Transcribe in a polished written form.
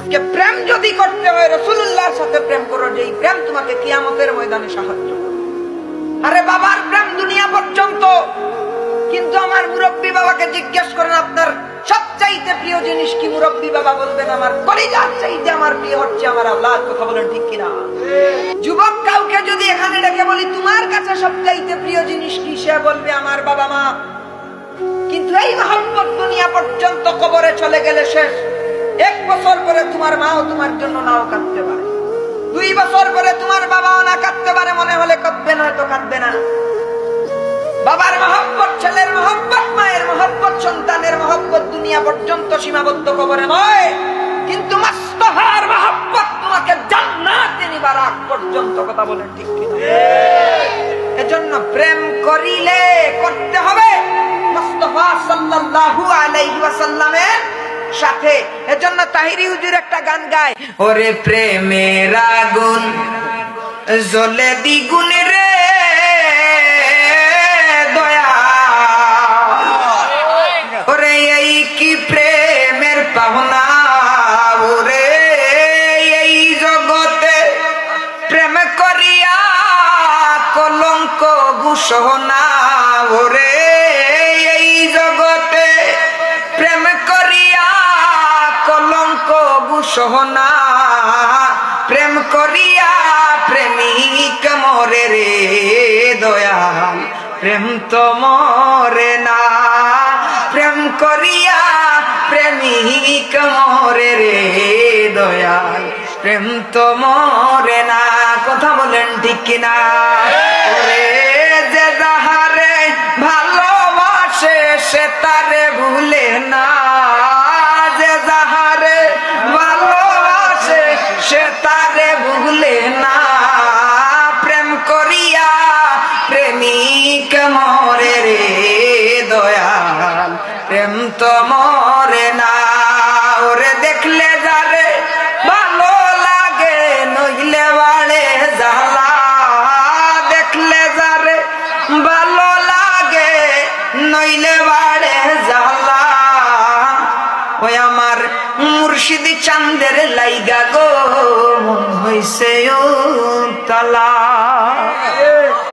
আজকে প্রেম যদি করতে হয় রাসূলুল্লাহর সাথে প্রেম করো, যে এই প্রেম তোমাকে কিয়ামতের ময়দানে সাহায্য করবে। আরে বাবার প্রেম দুনিয়া পর্যন্ত, কিন্তু আমার মুরব্বী বাবাকে জিজ্ঞেস করেন আপনার সবচাইতে প্রিয় জিনিস কি, মুরব্বী বাবা বলবেন আমার কলিজার চাইতে আমার প্রিয় হচ্ছে আমার আওলাদ। কথা বলেন ঠিক কিনা? যুবক কাউকে যদি এখানে ডেকে বলি তোমার কাছে সবচাইতে প্রিয় জিনিস কি, সে বলবে আমার বাবা মা। কিন্তু এই মহব্বত দুনিয়া পর্যন্ত, কবরে চলে গেলে শেষ। 1 বছর পরে তোমার মাও তোমার জন্য নাও কাঁদতে পারে, 2 বছর পরে তোমার বাবাও না কাঁদতে পারে, মনে হলে কাঁদবে না, হয়তো কাঁদবে না। বাবার মহব্বত, ছেলের মহব্বত, মায়ের মহব্বত, সন্তানের মহব্বত দুনিয়া পর্যন্ত সীমাবদ্ধ, কবরে নয়। কিন্তু মুস্তাফার মহব্বত তোমাকে জান্নাতে নিবার আগ পর্যন্ত। কথা বলেন ঠিক কিনা? এজন্য প্রেম করিলে করতে হবে মুস্তাফা সাল্লাল্লাহু আলাইহি ওয়াসাল্লামের সাথে। এজন্য তাহিরি হুজুর একটা গান গায়, ওরে প্রেমের আগুন জ্বলে দ্বিগুণ রে দয়া, ওরে এই কি প্রেমের পাওনা, ওরে এই জগতে প্রেম করিয়া কলঙ্ক ঘোষণা, ওরে এই জগতে প্রেম করিয়া কলঙ্ক ঘোষণা, প্রেম করিয়া প্রেমিক মরে রে দয়াল, প্রেম তো মরে না, প্রেম করিয়া প্রেমিক মরে রে দয়াল, প্রেম তো মরে না। কথা বলেন ঠিক কিনা? ওরে যে যাহারে ভালোবাসে সে তারে ভুলে না, যে যাহারে ভালোবাসে সে তারে ভুলে না, প্রেম করিয়া প্রেমিক মরে রে দয়াল, প্রেম তো মরে না। ওরে দেখলে যারে ভালো লাগে নইলে বাড়ে জ্বালা, দেখলে যারে ভালো লাগে নইলে বাড়ে জ্বালা, ওই আমার মুর্শিদি চাঁদের লাইগা গো মন হইছে ও তালা।